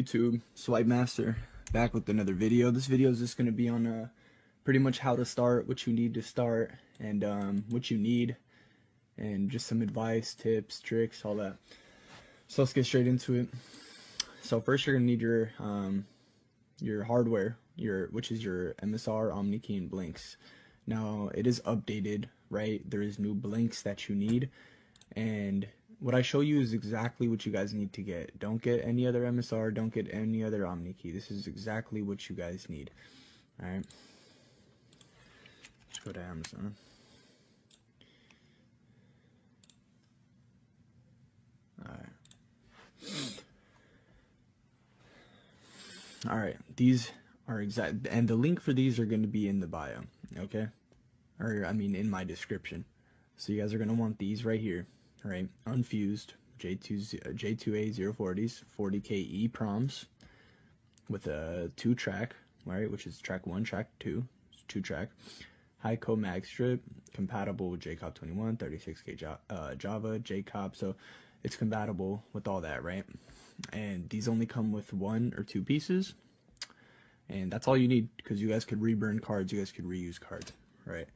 YouTube, Swipe Master, back with another video. This video is just going to be on pretty much how to start, what you need to start, and what you need, and just some advice, tips, tricks, all that. So let's get straight into it. So first you're going to need your hardware, which is your MSR, OmniKey, and blinks. Now it is updated, right? There is new blinks that you need, and what I show you is exactly what you guys need to get. Don't get any other MSR, don't get any other OmniKey. This is exactly what you guys need. Alright. Let's go to Amazon. Alright, these are exact, and the link for these are going to be in the bio, okay? Or, I mean, in my description. So you guys are going to want these right here. Right, unfused J2A040s, 40K EPROMs with a 2-track, right, which is track 1, track 2, 2-track, high-co mag strip, compatible with JCOP 21, 36K Java, JCOP, so it's compatible with all that, right? And these only come with 1 or 2 pieces, and that's all you need, because you guys could reburn cards, you guys could reuse cards, right?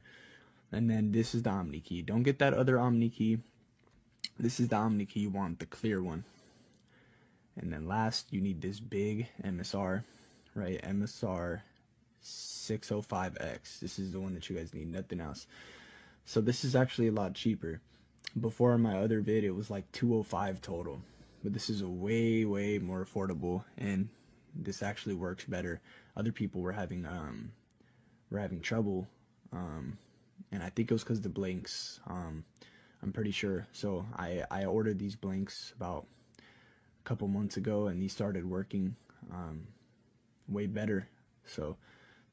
And then this is the OmniKey. Don't get that other OmniKey. This is the OmniKey, you want the clear one. And then last, you need this big MSR, right? MSR 605X. This is the one that you guys need, nothing else. So this is actually a lot cheaper. Before in my other vid, it was like 205 total. But this is a way more affordable, and this actually works better. Other people were having trouble, and I think it was because the blinks. I'm pretty sure. So I ordered these blinks about a couple months ago, and these started working way better. So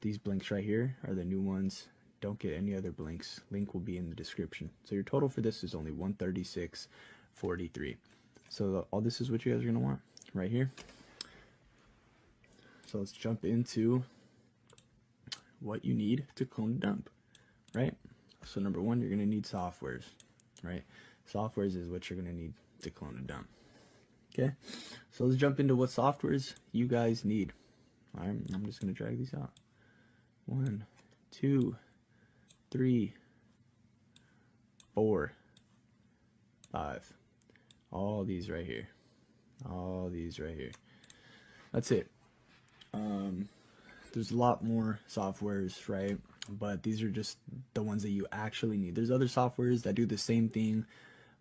these blinks right here are the new ones. Don't get any other blinks. Link will be in the description. So your total for this is only $136.43. So all this is what you guys are gonna want right here. So let's jump into what you need to clone and dump, right? So number one, you're gonna need softwares. Right, softwares is what you're gonna need to clone and dump. Okay, so let's jump into what softwares you guys need. All right, I'm just gonna drag these out. 1, 2, 3, 4, 5. All these right here. All these right here. That's it. There's a lot more softwares, right? But these are just the ones that you actually need. There's other softwares that do the same thing,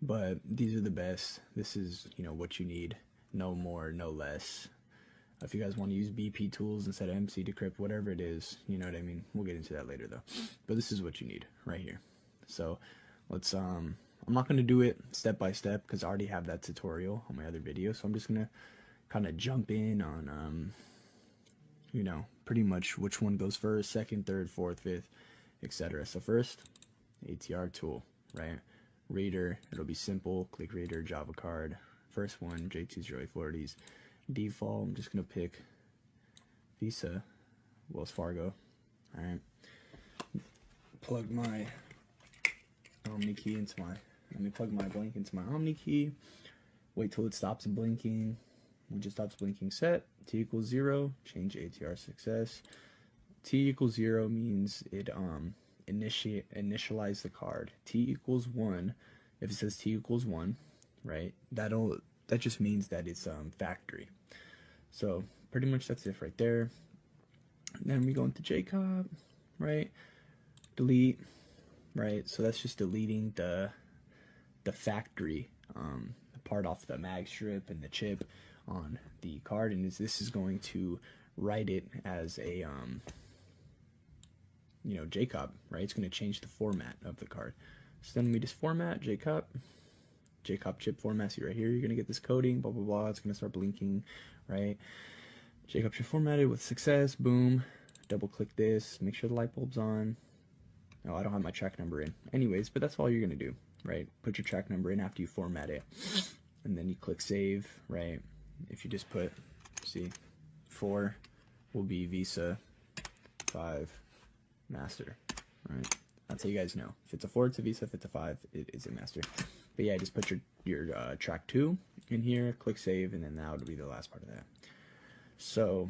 but these are the best. This is, what you need. No more, no less. If you guys want to use BP tools instead of MC Decrypt, whatever it is, you know what I mean? We'll get into that later though. But this is what you need right here. So let's, I'm not going to do it step by step because I already have that tutorial on my other video. So I'm just going to kind of jump in on, pretty much which one goes first, second, third, fourth, fifth, etc. So first, ATR tool, right? Reader, it'll be simple, click reader, Java card. First one, J2A40s. Default, I'm just gonna pick Visa, Wells Fargo. All right. Plug my OmniKey into let me plug my blink into my OmniKey. Wait till it stops blinking. When it stops blinking, set T equals 0, change ATR success. T equals 0 means it initialize the card. T equals 1, if it says T equals 1, right, that just means that it's factory. So pretty much that's it right there. And then we go into JCOP, right, delete, right, so that's just deleting the factory part off the mag strip and the chip on the card, and this is going to write it as a JCOP, right? It's going to change the format of the card. So then we just format JCOP chip format. See right here, you're going to get this coding, blah blah blah. It's going to start blinking, right? JCOP chip formatted with success. Boom. Double click this. Make sure the light bulb's on. Oh, I don't have my track number in. Anyways, but that's all you're going to do, right? Put your track number in after you format it, and then you click save, right? If you just put, see, 4 will be Visa, 5 Master, right? That's how you guys know. If it's a 4, it's a Visa. If it's a 5, it is a Master. But yeah, just put your track 2 in here, click save, and then that would be the last part of that. So,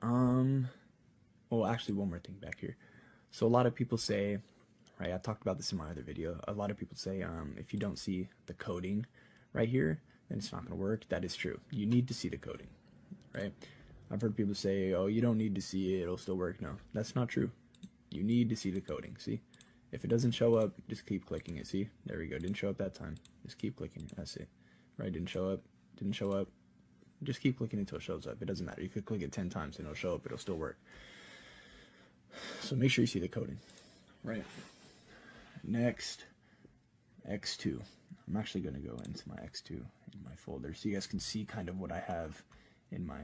well, actually, one more thing back here. So a lot of people say, right? I talked about this in my other video. A lot of people say, if you don't see the coding right here, then it's not going to work. That is true. You need to see the coding, right? I've heard people say, oh, you don't need to see it, it'll still work. No, that's not true. You need to see the coding. See, if it doesn't show up, just keep clicking it. See, there we go. Didn't show up that time. Just keep clicking it. That's it. Right? Didn't show up. Didn't show up. Just keep clicking until it shows up. It doesn't matter. You could click it 10 times and it'll show up. It'll still work. So make sure you see the coding. Right. Next, X2. I'm actually going to go into my X2 in my folder so you guys can see kind of what I have in my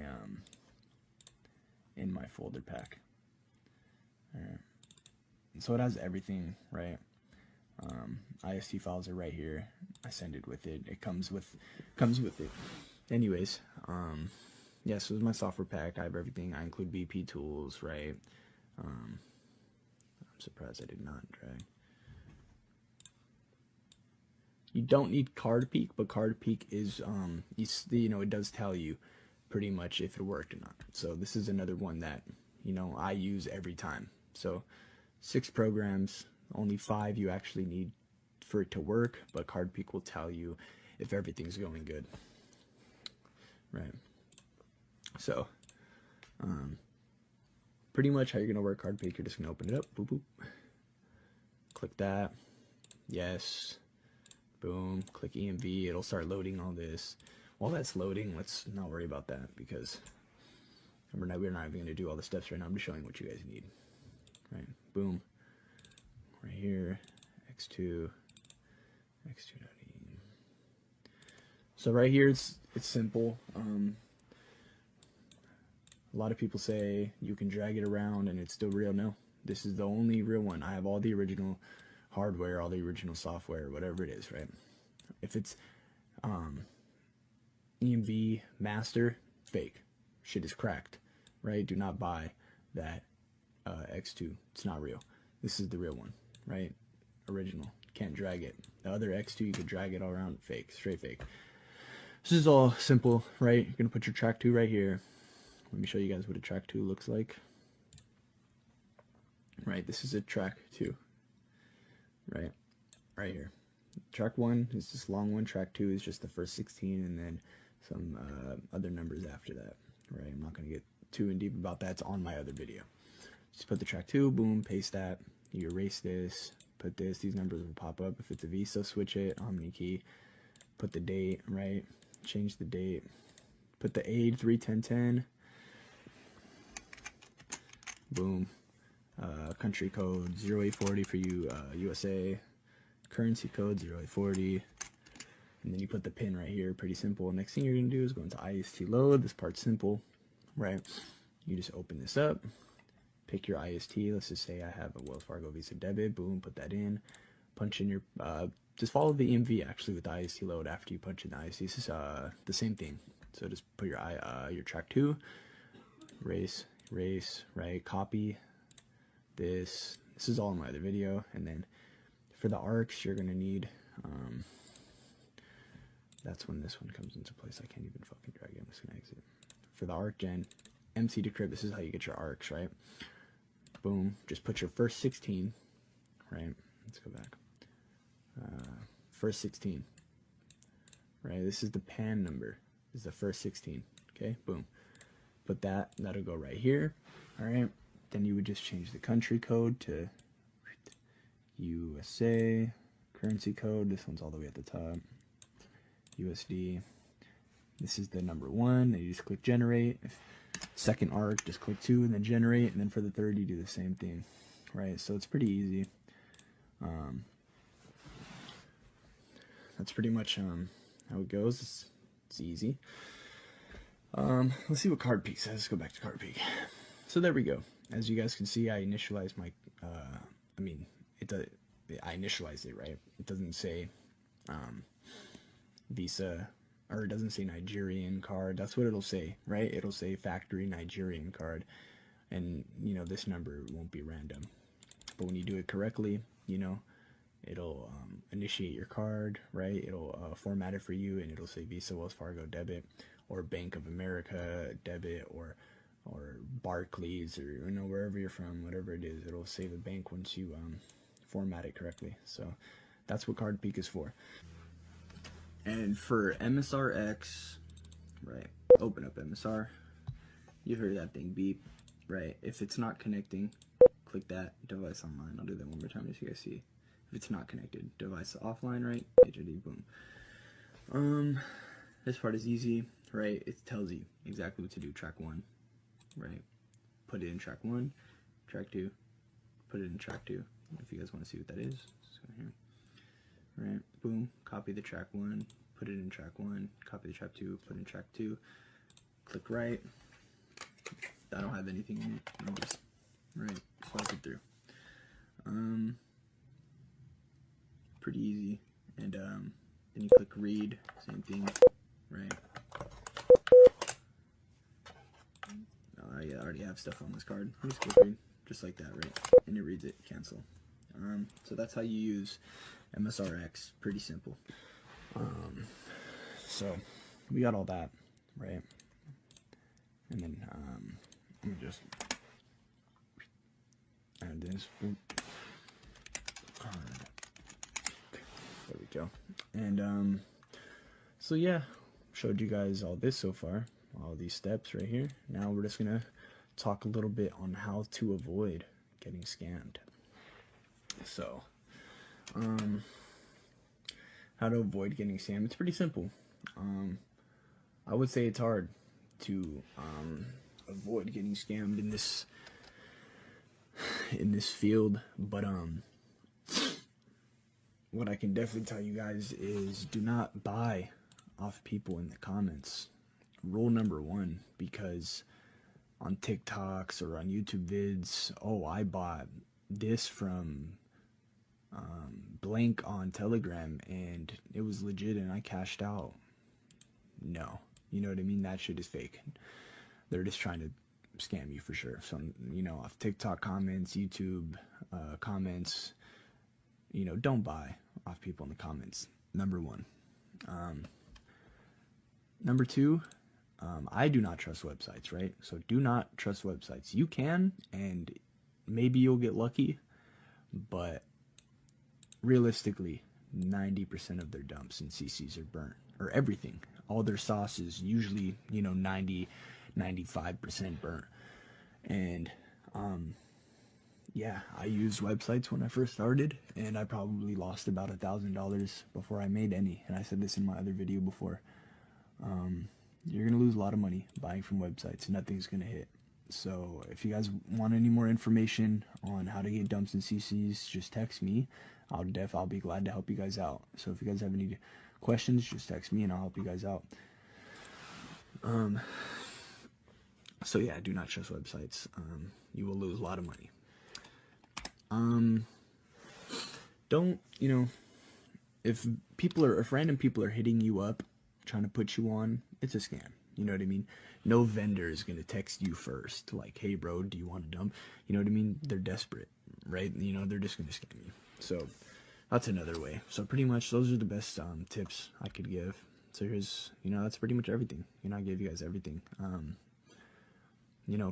folder pack. All right. So it has everything, right? IST files are right here. I send it with it. It comes with it. Anyways, yeah, so it's my software pack. I have everything. I include BP tools, right? I'm surprised I did not drag. You don't need card peek, but card peek is, you know, it does tell you pretty much if it worked or not. So this is another one that, you know, I use every time. So 6 programs, only 5 you actually need for it to work, but card peek will tell you if everything's going good. Right. So, pretty much how you're gonna work card peek, you're just gonna open it up, boop boop, click that, yes, boom, click EMV, it'll start loading all this. While that's loading, let's not worry about that because we're not even gonna do all the steps right now. I'm just showing what you guys need. Right, boom, right here, X2. So right here, it's simple. A lot of people say you can drag it around and it's still real. No, this is the only real one. I have all the original hardware, all the original software, whatever it is, right? If it's EMV master, fake. Shit is cracked, right? Do not buy that X2. It's not real. This is the real one, right? Original. Can't drag it. The other X2, you could drag it all around. Fake. Straight fake. This is all simple, right? You're going to put your track 2 right here. Let me show you guys what a track 2 looks like. Right, this is a track 2. Right here. Track 1 is this long one. Track 2 is just the first 16 and then some other numbers after that. Right, I'm not going to get too in deep about that. It's on my other video. Just put the track 2, boom, paste that. You erase this, put this. These numbers will pop up. If it's a Visa, switch it, Omni key. Put the date, right? Change the date. Put the aid 31010. Boom. Country code 0840 for you, USA. Currency code 0840. And then you put the pin right here. Pretty simple. Next thing you're going to do is go into IST load. This part's simple, right? You just open this up. Pick your IST. Let's just say I have a Wells Fargo Visa debit. Boom. Put that in. Punch in your... just follow the EMV actually with the IST load after you punch in the IST. This is the same thing. So just put your track 2. Erase, right? Copy this. This is all in my other video. And then for the arcs, you're gonna need that's when this one comes into place. I can't even fucking drag it. I'm just gonna exit. For the arc gen, MC decrypt, this is how you get your arcs, right? Boom. Just put your first 16, right? Let's go back. First 16, right? This is the pan number. This is the first 16. Okay, boom. Put that. That'll go right here. All right. Then you would just change the country code to USA. Currency code. This one's all the way at the top. USD. This is the number 1. And you just click generate. Second arc, just click 2 and then generate. And then for the third, you do the same thing, right? So it's pretty easy. That's pretty much how it goes. It's easy. Let's see what card peek says. Let's go back to card peek. So there we go. As you guys can see, I initialized my, I initialized it, right? It doesn't say Visa, or it doesn't say Nigerian card. That's what it'll say, right? It'll say factory Nigerian card. And, you know, this number won't be random. But when you do it correctly, you know, it'll initiate your card, right? It'll format it for you, and it'll say Visa, Wells Fargo, debit. or Bank of America debit, or Barclays, or wherever you're from, whatever it is, it'll save a bank once you format it correctly. So that's what CardPeek is for. And for MSRX, right, open up MSR. You heard that thing beep, right? If it's not connecting, click that, device online. I'll do that one more time just so you guys see. If it's not connected, device offline, right? HID, boom. This part is easy, right? It tells you exactly what to do. Track 1, right? Put it in track 1, track 2, put it in track 2. If you guys want to see what that is, just go here. Right, boom, copy the track 1, put it in track 1, copy the track 2, put it in track 2, click right. I don't have anything in it, I'll just, right, swipe it through. Pretty easy. And then you click read, same thing, right? I already have stuff on this card. Just click read, just like that, right? And it reads it, cancel. So that's how you use MSRX. Pretty simple. So we got all that, right? And then let me just add this. There we go. And so yeah, showed you guys all this so far, all these steps right here. Now we're just gonna talk a little bit on how to avoid getting scammed. So how to avoid getting scammed. It's pretty simple. I would say it's hard to avoid getting scammed in this field, but what I can definitely tell you guys is do not buy off people in the comments. Rule number 1, because on TikToks or on YouTube vids, oh, I bought this from blank on Telegram and it was legit and I cashed out. No, you know what I mean? That shit is fake. They're just trying to scam you for sure. So, off TikTok comments, YouTube comments, don't buy off people in the comments. Number 1. Number 2, I do not trust websites, right? So do not trust websites. You can, and maybe you'll get lucky, but realistically, 90% of their dumps and CCs are burnt, or everything. All their sauce is usually, 90, 95% burnt. And yeah, I used websites when I first started, and I probably lost about $1,000 before I made any. And I said this in my other video before. You're gonna lose a lot of money buying from websites. Nothing's gonna hit. So if you guys want any more information on how to get dumps and CCs, just text me. I'll be glad to help you guys out. So if you guys have any questions, just text me and I'll help you guys out. So yeah, do not trust websites. You will lose a lot of money. Don't, if random people are hitting you up trying to put you on, it's a scam. You know what I mean? No vendor is gonna text you first, like, hey bro, do you want a dump? You know what I mean? They're desperate, right? They're just gonna scam you. So that's another way. So pretty much those are the best tips I could give. So here's, that's pretty much everything. I gave you guys everything.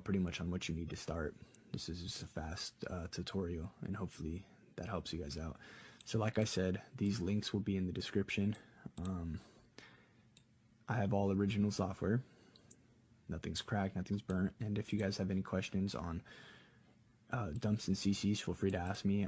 Pretty much on what you need to start. This is just a fast tutorial, and hopefully that helps you guys out. So like I said, these links will be in the description. I have all original software. Nothing's cracked, nothing's burnt. And if you guys have any questions on dumps and CCs, feel free to ask me.